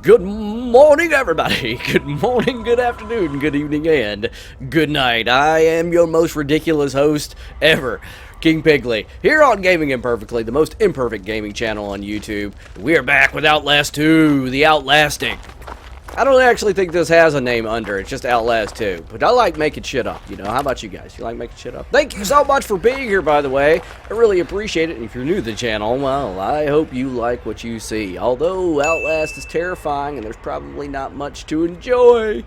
Good morning, everybody. Good morning, good afternoon, good evening, and good night. I am your most ridiculous host ever, King Pigley, here on Gaming Imperfectly, the most imperfect gaming channel on YouTube. We are back with Outlast 2, The Outlasting. I don't actually think this has a name under it, it's just Outlast 2. But I like making shit up, you know. How about you guys? You like making shit up? Thank you so much for being here, by the way. I really appreciate it. And if you're new to the channel, well, I hope you like what you see. Although Outlast is terrifying and there's probably not much to enjoy.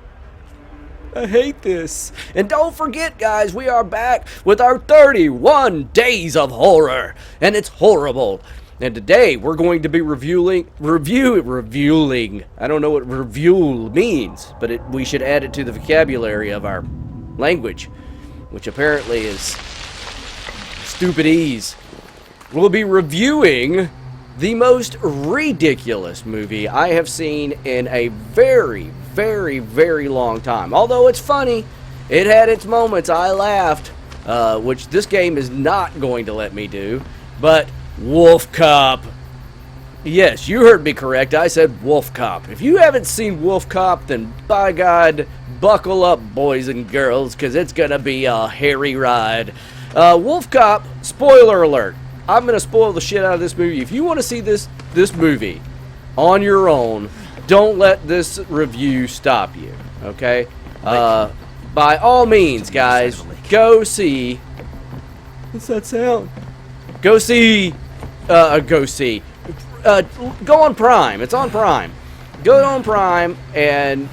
I hate this. And don't forget, guys, we are back with our 31 Days of Horror. And it's horrible. And today, we're going to be reviewing, I don't know what review means, but we should add it to the vocabulary of our language, which apparently is stupidese. We'll be reviewing the most ridiculous movie I have seen in a very, very, very long time. Although it's funny, it had its moments, I laughed, which this game is not going to let me do, but WolfCop. Yes, you heard me correct. I said WolfCop. If you haven't seen WolfCop, then by God, buckle up, boys and girls, because it's going to be a hairy ride. WolfCop, spoiler alert. I'm going to spoil the shit out of this movie. If you want to see this movie on your own, don't let this review stop you, okay? By all means, guys, go see... What's that sound? Go on Prime. It's on Prime. Go on Prime and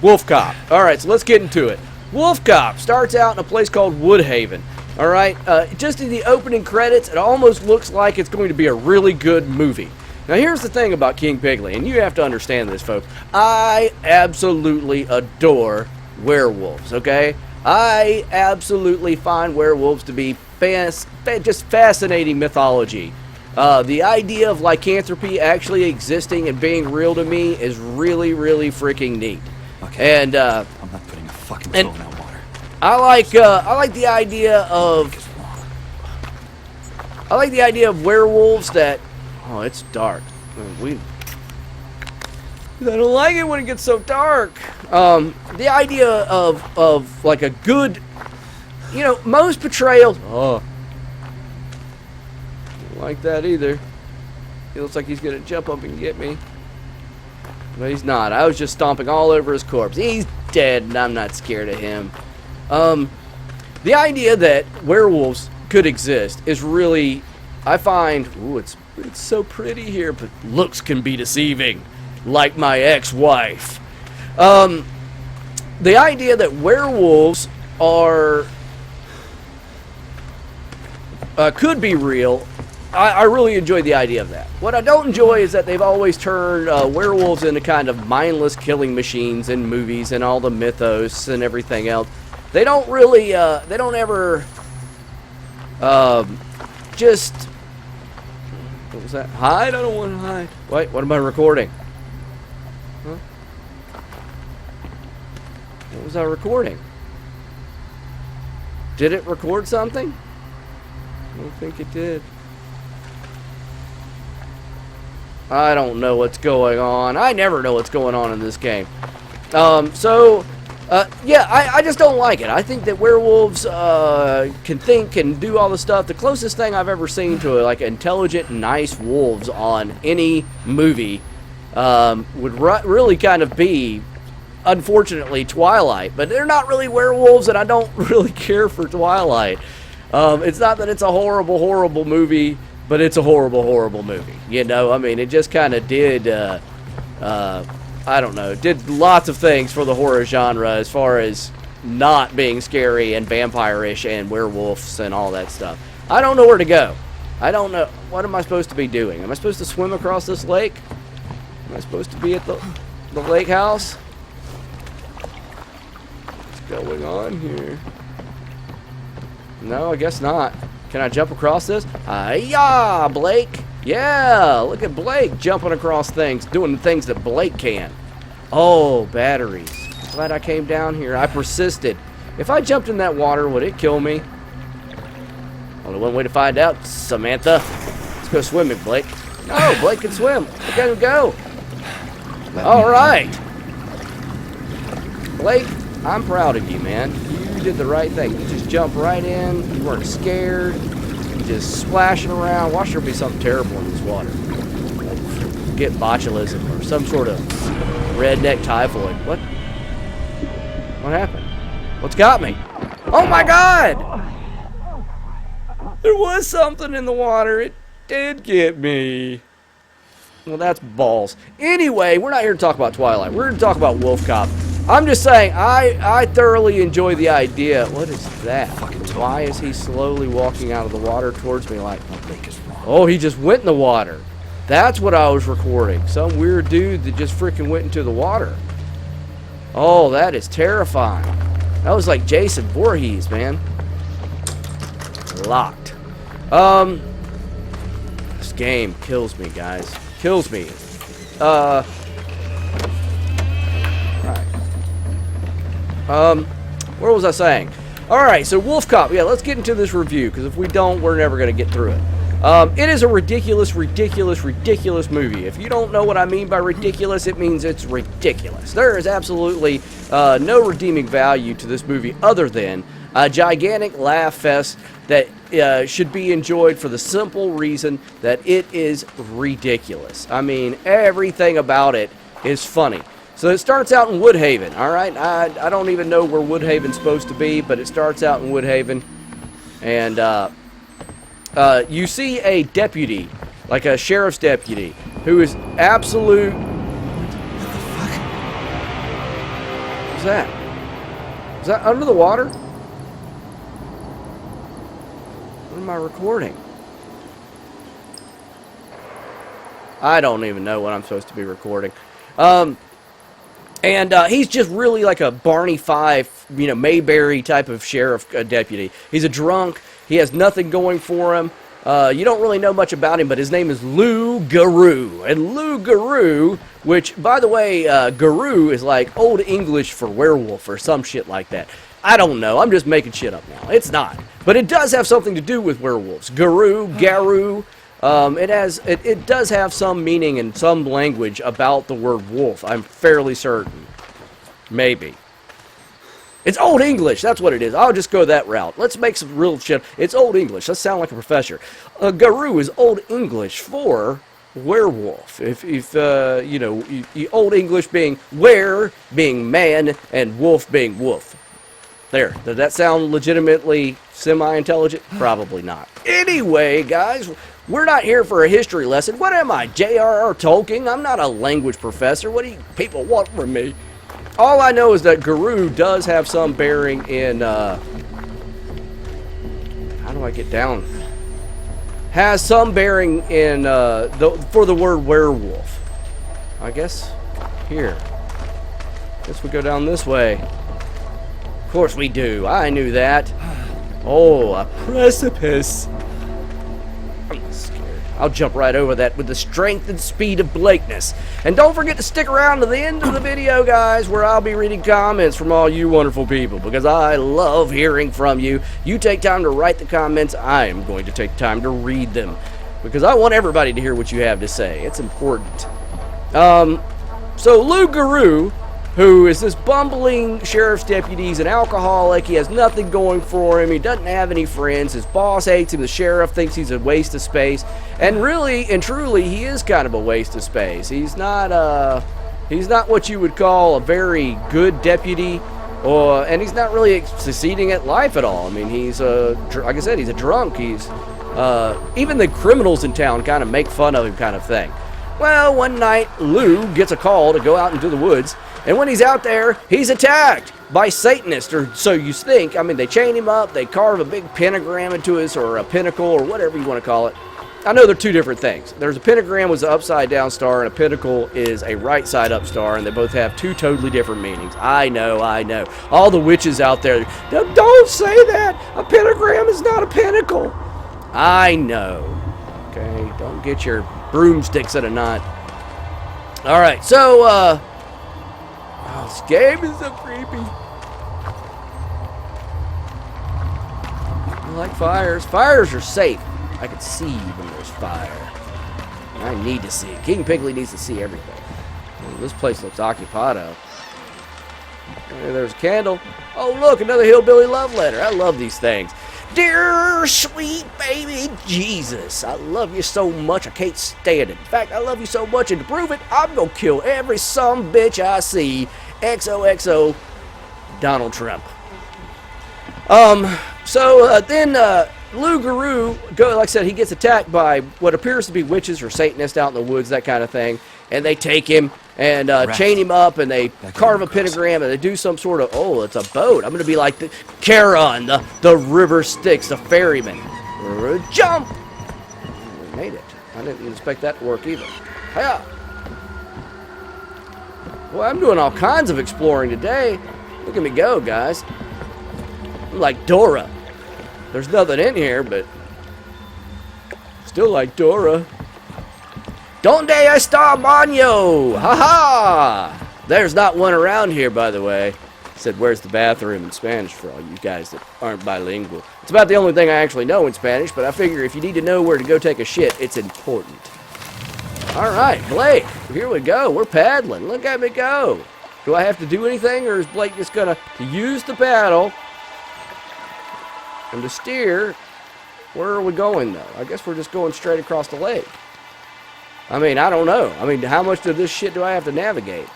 WolfCop. Alright, so let's get into it. WolfCop starts out in a place called Woodhaven. Alright, just in the opening credits, it almost looks like it's going to be a really good movie. Now here's the thing about King Pigley, and you have to understand this, folks. I absolutely adore werewolves, okay? I absolutely find werewolves to be just fascinating mythology. The idea of lycanthropy actually existing and being real to me is really, really freaking neat. Okay. And I'm not putting a fucking toe in that water. I like the idea of werewolves that. Oh, it's dark. I don't like it when it gets so dark. The idea of like a good, you know, most portrayals. Oh, don't like that either. He looks like he's gonna jump up and get me, but he's not. I was just stomping all over his corpse. He's dead, and I'm not scared of him. The idea that werewolves could exist is really, I find, ooh, it's so pretty here, but looks can be deceiving. Like my ex-wife. The idea that werewolves are could be real, I really enjoy the idea of that. What I don't enjoy is that they've always turned werewolves into kind of mindless killing machines in movies and all the mythos and everything else. They don't really, they don't ever just... What was that? Hide? I don't want to hide. Wait, what am I recording? Huh? What was I recording? Did it record something? I don't think it did. I don't know what's going on. I never know what's going on in this game. Yeah, I just don't like it. I think that werewolves can think and do all the stuff. The closest thing I've ever seen to like intelligent, nice wolves on any movie would really kind of be, unfortunately, Twilight. But they're not really werewolves, and I don't really care for Twilight. It's not that it's a horrible, horrible movie, but it's a horrible, horrible movie. You know, I mean, it just kind of did... I don't know, did lots of things for the horror genre as far as not being scary and vampire-ish and werewolves and all that stuff. I don't know where to go. I don't know. What am I supposed to be doing? Am I supposed to swim across this lake? Am I supposed to be at the lake house? What's going on here? No, I guess not. Can I jump across this? Hi-ya, Blake! Yeah, look at Blake jumping across things, doing the things that Blake can. Oh, batteries. Glad I came down here. I persisted. If I jumped in that water, would it kill me? Only one way to find out, Samantha. Let's go swimming, Blake. No, Blake can swim. Look at him go. All right. Blake, I'm proud of you, man. You did the right thing. You just jumped right in. You weren't scared. You just splashing around. Watch there be something terrible in this water. Like, get botulism or some sort of redneck typhoid. What? What happened? What's got me? Oh my God! There was something in the water. It did get me. Well, that's balls. Anyway, we're not here to talk about Twilight. We're here to talk about WolfCop. I'm just saying, I thoroughly enjoy the idea. What is that? Why is he slowly walking out of the water towards me like, oh, he just went in the water. That's what I was recording. Some weird dude that just freaking went into the water. Oh, that is terrifying. That was like Jason Voorhees, man. Locked. This game kills me, guys. Kills me. Right. What was I saying? Alright, so WolfCop. Yeah, let's get into this review, because if we don't, we're never going to get through it. It is a ridiculous movie. If you don't know what I mean by ridiculous, it means it's ridiculous. There is absolutely no redeeming value to this movie other than a gigantic laugh fest that should be enjoyed for the simple reason that it is ridiculous. I mean, everything about it is funny. So it starts out in Woodhaven, all right? I don't even know where Woodhaven's supposed to be, but it starts out in Woodhaven. And you see a deputy, like a sheriff's deputy, who is absolute... What the fuck? What's that? Is that under the water? What am I recording? I don't even know what I'm supposed to be recording. And he's just really like a Barney Fife, Mayberry type of sheriff deputy. He's a drunk. He has nothing going for him. You don't really know much about him, but his name is Lou Garou. And Lou Garou, which, by the way, Garou is like Old English for werewolf or some shit like that. I don't know. I'm just making shit up now. It's not. But it does have something to do with werewolves. Garou. It does have some meaning and some language about the word wolf. I'm fairly certain. Maybe. It's Old English. That's what it is. I'll just go that route. Let's make some real shit. It's Old English. Let's sound like a professor. Garou is Old English for werewolf. Old English being were being man and wolf being wolf. There. Does that sound legitimately semi-intelligent? Probably not. Anyway, guys, we're not here for a history lesson. What am I, J.R.R. Tolkien? I'm not a language professor. What do you people want from me? All I know is that Garou does have some bearing in, how do I get down? Has some bearing in, for the word werewolf. I guess, here. Guess we go down this way. Of course we do. I knew that. Oh, a precipice. I'm not scared. I'll jump right over that with the strength and speed of Blakeness. And don't forget to stick around to the end of the video, guys, where I'll be reading comments from all you wonderful people, because I love hearing from you. You take time to write the comments. I am going to take time to read them, because I want everybody to hear what you have to say. It's important. So Lou Garou, who is this bumbling sheriff's deputy. He's an alcoholic. He has nothing going for him. He doesn't have any friends. His boss hates him. The sheriff thinks he's a waste of space. And really and truly, he is kind of a waste of space. He's not what you would call a very good deputy, and he's not really succeeding at life at all. I mean, he's like I said, he's a drunk. He's even the criminals in town kind of make fun of him, kind of thing. Well, one night, Lou gets a call to go out into the woods. And when he's out there, he's attacked by Satanists, or so you think. I mean, they chain him up, they carve a big pentagram into his, or a pinnacle, or whatever you want to call it. I know they're two different things. There's a pentagram was an upside down star, and a pinnacle is a right side up star, and they both have two totally different meanings. I know. All the witches out there, don't say that. A pentagram is not a pinnacle. I know. Okay, don't get your broomsticks in a knot. All right, so, this game is so creepy. I like fires. Fires are safe. I can see when there's fire. I need to see it. King Pigley needs to see everything. This place looks occupado. Hey, there's a candle. Oh, look, another hillbilly love letter. I love these things. Dear sweet baby Jesus, I love you so much I can't stand it. In fact, I love you so much, and to prove it, I'm gonna kill every sumbitch I see. XOXO Donald Trump. Then Lou Guru, like I said, he gets attacked by what appears to be witches or Satanists out in the woods, that kind of thing. And they take him and chain him up, and they carve a pentagram, and they do some sort of, oh, it's a boat. I'm going to be like the Charon, the river Styx, the ferryman. Jump! We made it. I didn't expect that to work either. Hiya! Well, I'm doing all kinds of exploring today. Look at me go, guys. I'm like Dora. There's nothing in here, but still like Dora. Donde está baño? Ha-ha! There's not one around here, by the way. Said, where's the bathroom in Spanish for all you guys that aren't bilingual. It's about the only thing I actually know in Spanish, but I figure if you need to know where to go take a shit, it's important. Alright, Blake, here we go. We're paddling. Look at me go. Do I have to do anything, or is Blake just gonna use the paddle and to steer? Where are we going, though? I guess we're just going straight across the lake. I mean, I don't know. I mean, how much of this shit do I have to navigate?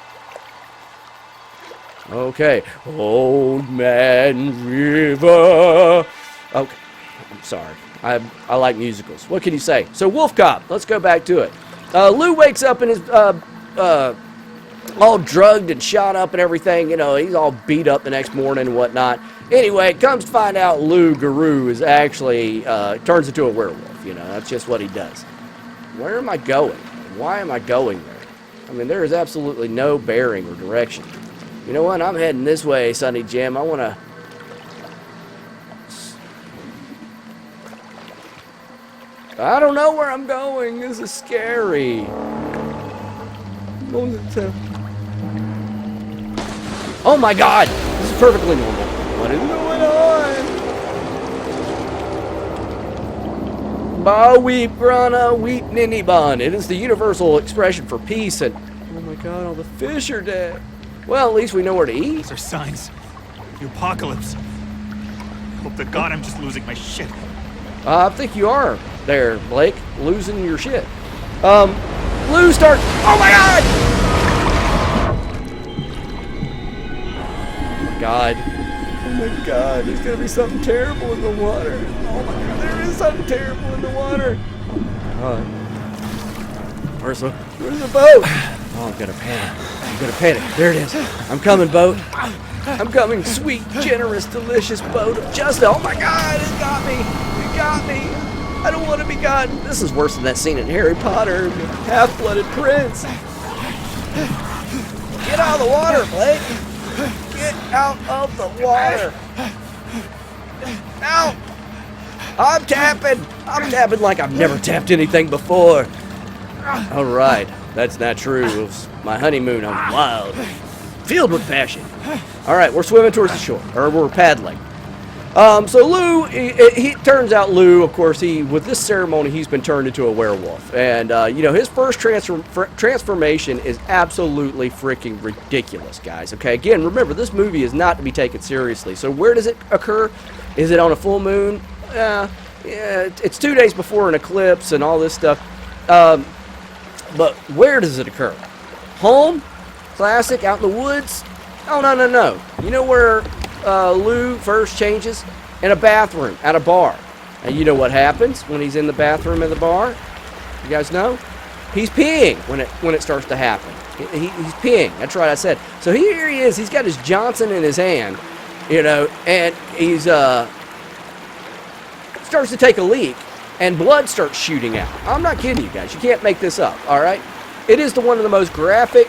Okay. Old Man River. Okay. I'm sorry. I like musicals. What can you say? So, WolfCop. Let's go back to it. Lou wakes up and is all drugged and shot up and everything. You know, he's all beat up the next morning and whatnot. Anyway, comes to find out Lou Guru is actually turns into a werewolf. You know, that's just what he does. Where am I going? Why am I going there? I mean, there is absolutely no bearing or direction. You know what? I'm heading this way, Sonny Jim. I want to... I don't know where I'm going. This is scary. Oh my God! This is perfectly normal. What is going on? Ba weep rana weep ninny bun. It is the universal expression for peace, and oh my God, all the fish are dead. Well, at least we know where to eat. These are signs of the apocalypse. Hope to God I'm just losing my shit. I think you are there, Blake, losing your shit. Lou starts. Oh my God! Oh my God. Oh my God, there's gonna be something terrible in the water. Oh my God, there is something terrible in the water. Where's the boat? Oh, I'm gonna panic. I'm gonna panic. There it is. I'm coming, boat. I'm coming, sweet, generous, delicious boat of justice. Oh my God, it got me. It got me. I don't want to be gotten. This is worse than that scene in Harry Potter, the half-blooded prince. Get out of the water, Blake. Get out of the water. Out. I'm tapping. I'm tapping like I've never tapped anything before. All right. That's not true. It was my honeymoon. I'm wild. Filled with passion. All right. We're swimming towards the shore. Or we're paddling. So Lou, he turns out Lou, of course, with this ceremony, he's been turned into a werewolf. And, you know, his first transformation is absolutely freaking ridiculous, guys. Okay, again, remember, this movie is not to be taken seriously. So where does it occur? Is it on a full moon? Yeah, it's 2 days before an eclipse and all this stuff. But where does it occur? Home? Classic? Out in the woods? Oh, no. You know where... Lou first changes? In a bathroom at a bar. And you know what happens when he's in the bathroom at the bar? You guys know? He's peeing when it starts to happen. He's peeing. That's right, I said. So here he is. He's got his Johnson in his hand, you know, and he's starts to take a leak, and blood starts shooting out. I'm not kidding you guys. You can't make this up. All right. It is one of the most graphic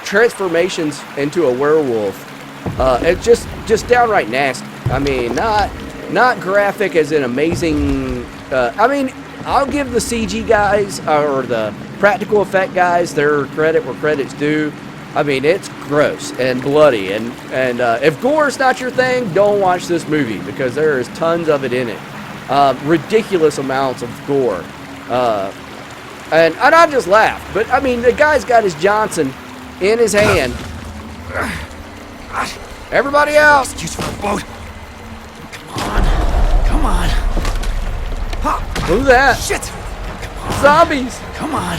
transformations into a werewolf. It's just downright nasty. I mean, not graphic as in amazing. I mean, I'll give the CG guys or the practical effect guys their credit where credit's due. I mean, it's gross and bloody, and if gore is not your thing, don't watch this movie because there is tons of it in it. Ridiculous amounts of gore. And I just laughed. But, I mean, the guy's got his Johnson in his hand. Everybody out. Excuse for a boat. Come on. Who's that? Shit. Zombies. Come on.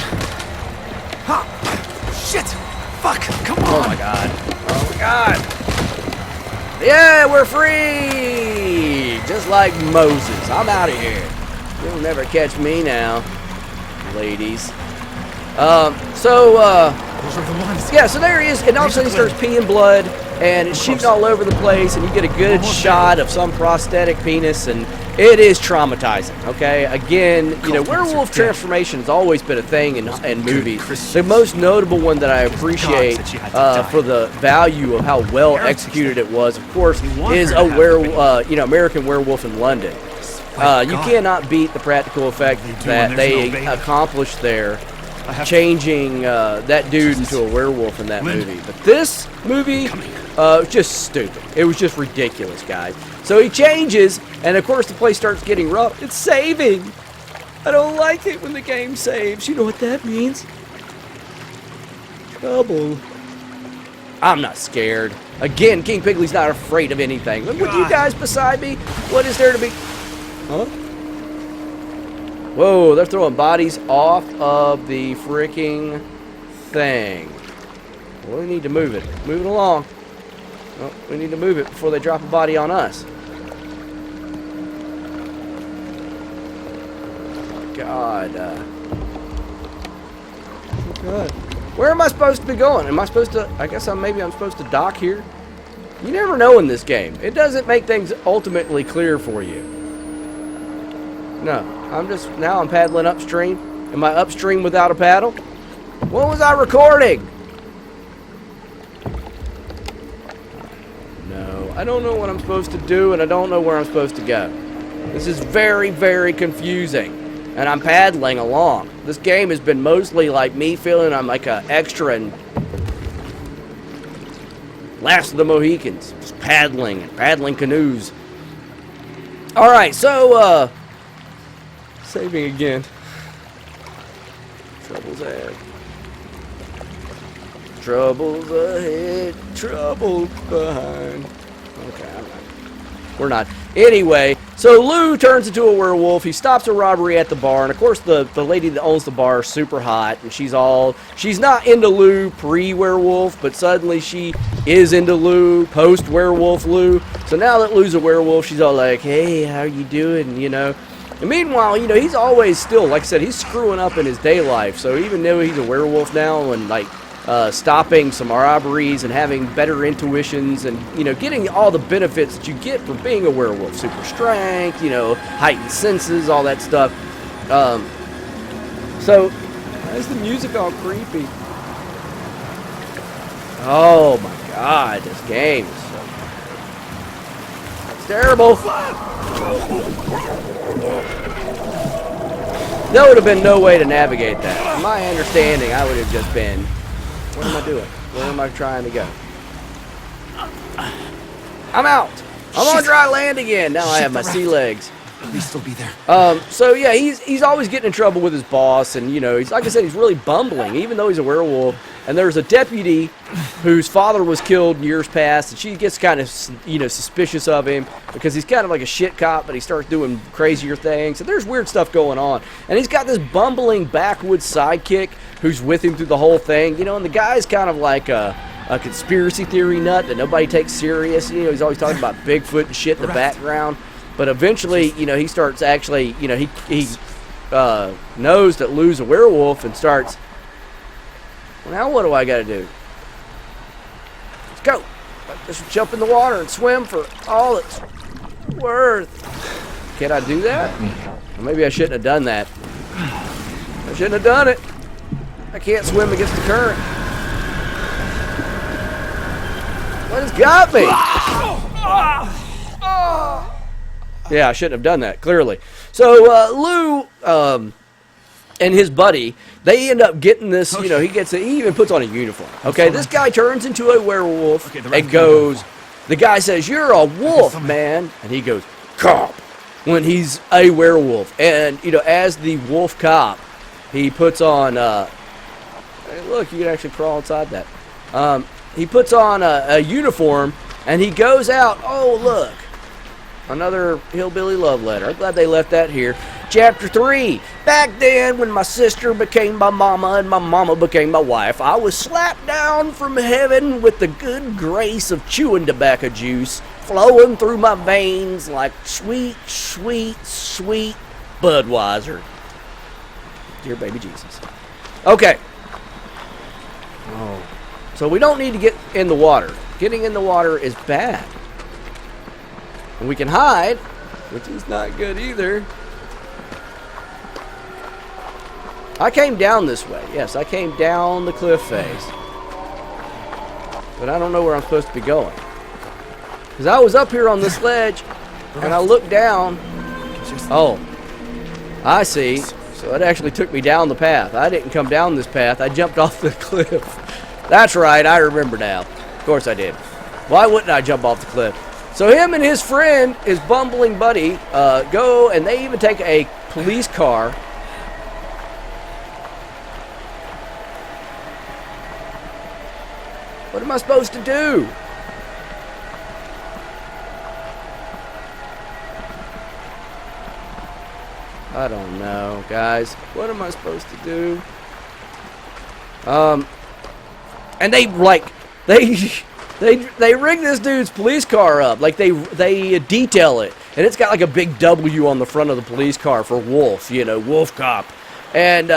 Shit. Fuck. Come on. Oh my god. Oh my god. Yeah, we're free. Just like Moses. I'm out of here. You'll never catch me now, ladies. Those are the ones. Yeah, so there he is, and all of a sudden he starts peeing blood, and it's shooting all over the place, and you get a good shot of some prosthetic penis, and it is traumatizing, okay? Again, you know, werewolf transformation has always been a thing in movies. The most notable one that I appreciate for the value of how well executed it was, of course, is American Werewolf in London. You cannot beat the practical effect that they accomplished there, changing that dude into a werewolf in that movie. But this movie was just stupid. It was just ridiculous, guys. So he changes, and of course the place starts getting rough. It's saving. I don't like it when the game saves. You know what that means? Trouble. I'm not scared. Again, King Pigley's not afraid of anything. Look, with you guys beside me, what is there to be... Huh? Whoa, they're throwing bodies off of the freaking thing. Well, we need to move it. Move it along. Well, we need to move it before they drop a body on us. God. God. Where am I supposed to be going? Am I supposed to... I guess maybe I'm supposed to dock here? You never know in this game. It doesn't make things ultimately clear for you. No. Now I'm paddling upstream. Am I upstream without a paddle? What was I recording? No. I don't know what I'm supposed to do, and I don't know where I'm supposed to go. This is very, very confusing. And I'm paddling along. This game has been mostly like me feeling I'm like an extra in Last of the Mohicans. Just paddling and paddling canoes. Alright, so, saving again. Trouble's ahead. Trouble's ahead. Trouble behind. Okay, we're not. Anyway, so Lou turns into a werewolf. He stops a robbery at the bar, and of course the lady that owns the bar is super hot, and she's not into Lou pre-werewolf, but suddenly she is into Lou post-werewolf Lou. So now that Lou's a werewolf, she's all like, hey, how you doing, you know? And meanwhile, you know, he's always still, like I said, he's screwing up in his day life. So even though he's a werewolf now and like stopping some robberies and having better intuitions and, you know, getting all the benefits that you get from being a werewolf. Super strength, you know, heightened senses, all that stuff. So, why is the music all creepy? Oh my god, this game is so... It's terrible. There would have been no way to navigate that. From my understanding, I would have just been... What am I doing? Where am I trying to go? I'm out. I'm on dry land again. Now I have my sea legs. At least he'll be there. So yeah, he's always getting in trouble with his boss, and you know, he's like I said, he's really bumbling, even though he's a werewolf. And there's a deputy whose father was killed in years past, and she gets kind of, you know, suspicious of him because he's kind of like a shit cop, but he starts doing crazier things. And there's weird stuff going on. And he's got this bumbling backwoods sidekick who's with him through the whole thing, you know. And the guy's kind of like a conspiracy theory nut that nobody takes serious. You know, he's always talking about Bigfoot and shit in the background. But eventually, you know, he starts actually, you know, he knows that Lou's a werewolf and starts, well, now what do I got to do? Let's go. Just jump in the water and swim for all it's worth. Can I do that? Or maybe I shouldn't have done that. I shouldn't have done it. I can't swim against the current. What has got me? Yeah, I shouldn't have done that, clearly. So, Lou and his buddy, they end up getting this, you know, he even puts on a uniform. Okay, this guy turns into a werewolf and goes, the guy says, you're a wolf, man. And he goes, cop, when he's a werewolf. And, you know, as the wolf cop, he puts on, hey, look, you can actually crawl inside that. He puts on a uniform, and he goes out. Oh, look. Another hillbilly love letter. I'm glad they left that here. Chapter 3. Back then, when my sister became my mama and my mama became my wife, I was slapped down from heaven with the good grace of chewing tobacco juice flowing through my veins like sweet, sweet, sweet Budweiser. Dear baby Jesus. Okay. Oh. So we don't need to get in the water. Getting in the water is bad. And we can hide, which is not good either. I came down this way. Yes, I came down the cliff face. But I don't know where I'm supposed to be going. Because I was up here on this ledge, and I looked down. Oh, I see. So it actually took me down the path. I didn't come down this path. I jumped off the cliff. That's right, I remember now. Of course I did. Why wouldn't I jump off the cliff? So him and his friend, his bumbling buddy, go, and they even take a police car. What am I supposed to do? I don't know, guys. What am I supposed to do? And they rig this dude's police car up. Like they detail it, and it's got like a big W on the front of the police car for Wolf, you know, WolfCop, and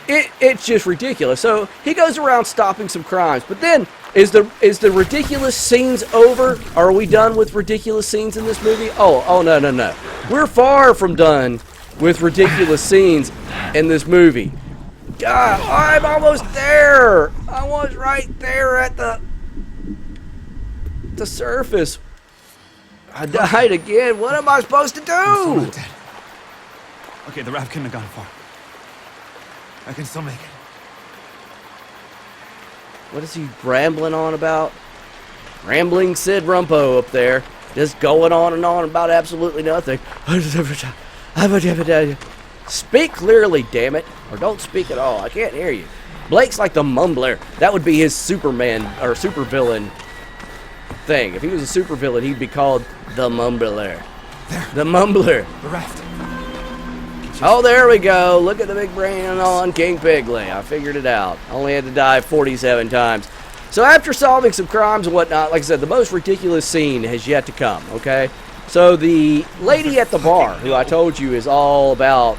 it's just ridiculous. So he goes around stopping some crimes, but then is the ridiculous scenes over? Are we done with ridiculous scenes in this movie? Oh no. We're far from done with ridiculous scenes in this movie. God, I'm almost there. I was right there at the surface. I died again. What am I supposed to do? Dead. Okay, the raft couldn't have gone far. I can still make it. What is he rambling on about? Rambling Sid Rumpo up there. Just going on and on about absolutely nothing. Speak clearly, damn it. Or don't speak at all. I can't hear you. Blake's like the mumbler. That would be his Superman or supervillain thing. If he was a supervillain, he'd be called the Mumbler. There. The Mumbler. The raft. Oh, there we go. Look at the big brain on King Pigley. I figured it out. Only had to die 47 times. So after solving some crimes and whatnot, like I said, the most ridiculous scene has yet to come, okay? So the lady at the bar, who I told you is all about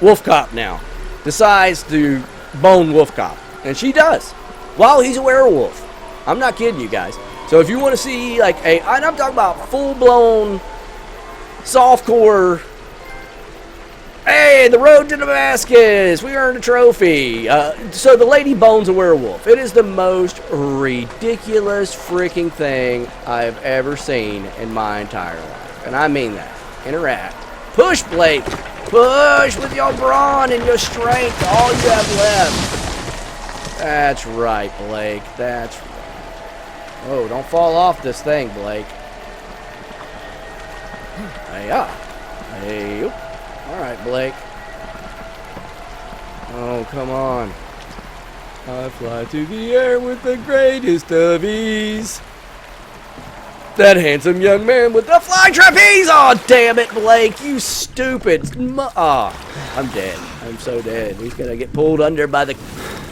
WolfCop now, decides to bone WolfCop. And she does, while he's a werewolf. I'm not kidding you guys. So if you want to see like and I'm talking about full-blown softcore, hey, the road to Damascus, we earned a trophy. So the lady bones a werewolf. It is the most ridiculous freaking thing I've ever seen in my entire life. And I mean that. Interact. Push, Blake. Push with your brawn and your strength, all you have left. That's right, Blake. That's right. Oh, don't fall off this thing, Blake. Hey-ya. Hey-yo. All right, Blake. Oh, come on. I fly through the air with the greatest of ease. That handsome young man with the flying trapeze! Oh, damn it, Blake, you stupid. I'm dead. I'm so dead. He's gonna get pulled under by the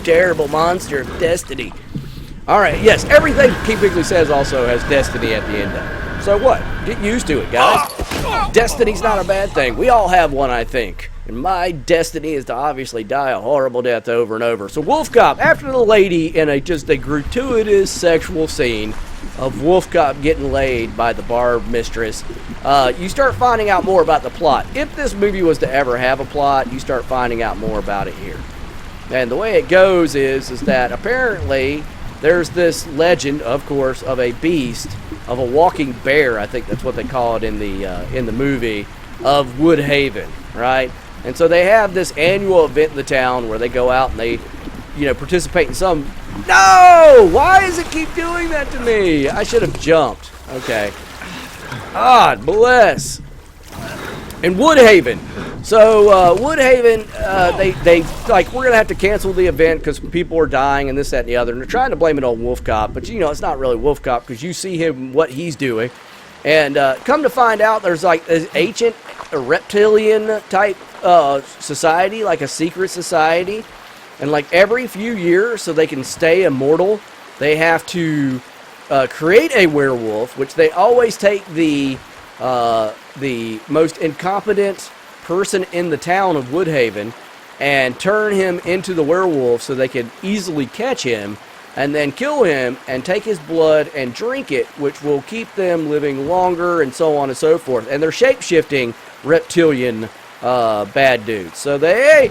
terrible monster of destiny. Alright, yes, everything King Pigley says also has destiny at the end of it. So what? Get used to it, guys. Destiny's not a bad thing. We all have one, I think. And my destiny is to obviously die a horrible death over and over. So WolfCop, after the lady in just a gratuitous sexual scene of WolfCop getting laid by the bar mistress, you start finding out more about the plot. If this movie was to ever have a plot, you start finding out more about it here. And the way it goes is that apparently there's this legend, of course, of a beast, of a walking bear, I think that's what they call it in the movie, of Woodhaven, right? And so they have this annual event in the town where they go out and they, participate in some... No! Why does it keep doing that to me? I should have jumped. Okay. God bless. in Woodhaven. So Woodhaven, they like, we're gonna have to cancel the event because people are dying and this, that, and the other. And they're trying to blame it on WolfCop, but you know it's not really WolfCop because you see him what he's doing. And come to find out, there's like an ancient reptilian type society, like a secret society. And like every few years, so they can stay immortal, they have to create a werewolf, which they always take the most incompetent person in the town of Woodhaven and turn him into the werewolf so they can easily catch him and then kill him and take his blood and drink it, which will keep them living longer and so on and so forth. And they're shape-shifting reptilian bad dudes. So hey,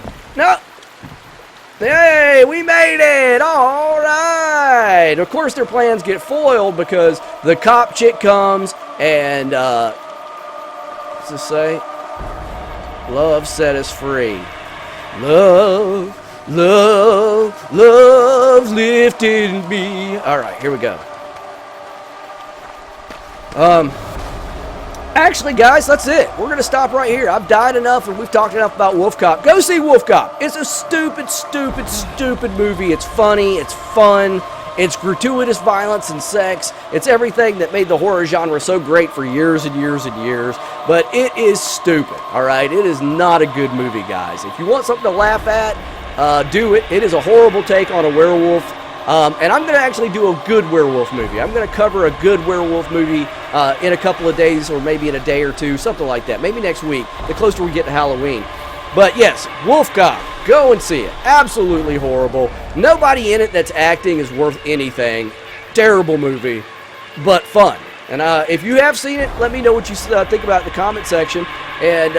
we made it! All right! Of course, their plans get foiled because the cop chick comes and, what's this say? Love set us free. Love, love, love lifted me. All right, here we go. Actually, guys, that's it. We're going to stop right here. I've died enough and we've talked enough about WolfCop. Go see WolfCop. It's a stupid, stupid, stupid movie. It's funny. It's fun. It's gratuitous violence and sex. It's everything that made the horror genre so great for years and years and years. But it is stupid, all right? It is not a good movie, guys. If you want something to laugh at, do it. It is a horrible take on a werewolf. And I'm going to actually do a good werewolf movie. I'm going to cover a good werewolf movie in a couple of days or maybe in a day or two, something like that. Maybe next week, the closer we get to Halloween. But yes, WolfCop, go and see it. Absolutely horrible. Nobody in it that's acting is worth anything. Terrible movie, but fun. And if you have seen it, let me know what you think about it in the comment section. And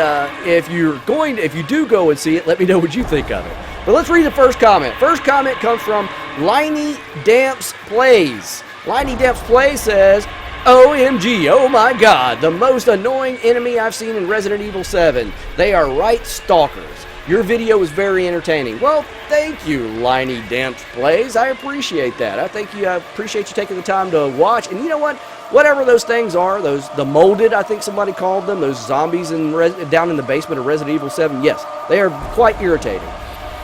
if you do go and see it, let me know what you think of it. But let's read the first comment. First comment comes from Liney Damps Plays. Liney Damps Plays says, OMG, oh my god, the most annoying enemy I've seen in Resident Evil 7. They are right stalkers. Your video was very entertaining. Well, thank you, Liney Damps Plays. I appreciate that. I appreciate you taking the time to watch. And you know what? Whatever those things are, the molded, I think somebody called them, those zombies down in the basement of Resident Evil 7, yes, they are quite irritating.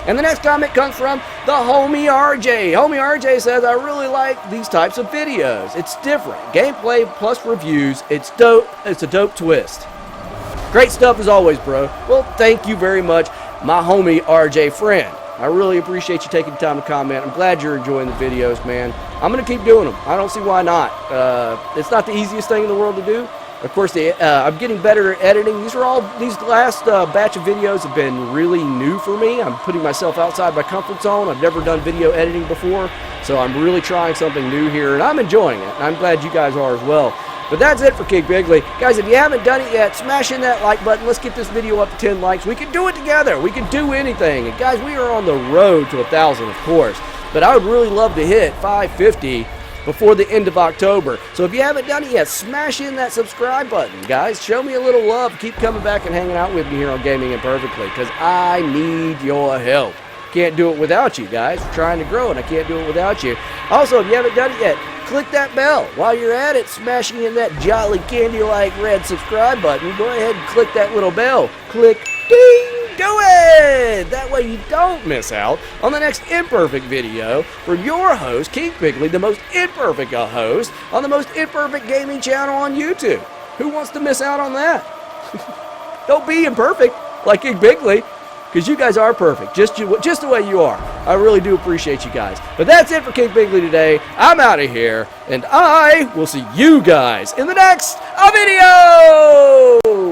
And the next comment comes from the homie RJ. Homie RJ says, I really like these types of videos. It's different. Gameplay plus reviews. It's dope. It's a dope twist. Great stuff as always, bro. Well, thank you very much, my homie RJ friend. I really appreciate you taking the time to comment. I'm glad you're enjoying the videos, man. I'm going to keep doing them. I don't see why not. It's not the easiest thing in the world to do. Of course, I'm getting better at editing. These last batch of videos have been really new for me. I'm putting myself outside my comfort zone. I've never done video editing before, so I'm really trying something new here, and I'm enjoying it. And I'm glad you guys are as well. But that's it for King Bigley. Guys, if you haven't done it yet, smash in that like button. Let's get this video up to 10 likes. We can do it together. We can do anything. And guys, we are on the road to 1,000, of course. But I would really love to hit 550 before the end of October. So if you haven't done it yet, smash in that subscribe button, guys. Show me a little love. Keep coming back and hanging out with me here on Gaming Imperfectly, because I need your help. Can't do it without you, guys. We're trying to grow, and I can't do it without you. Also, if you haven't done it yet, click that bell. While you're at it, smashing in that jolly candy-like red subscribe button, go ahead and click that little bell. Click, ding! Do it! That way you don't miss out on the next imperfect video from your host, King Bigley, the most imperfect host on the most imperfect gaming channel on YouTube. Who wants to miss out on that? Don't be imperfect like King Bigley, because you guys are perfect, just the way you are. I really do appreciate you guys. But that's it for King Bigley today. I'm out of here, and I will see you guys in the next video!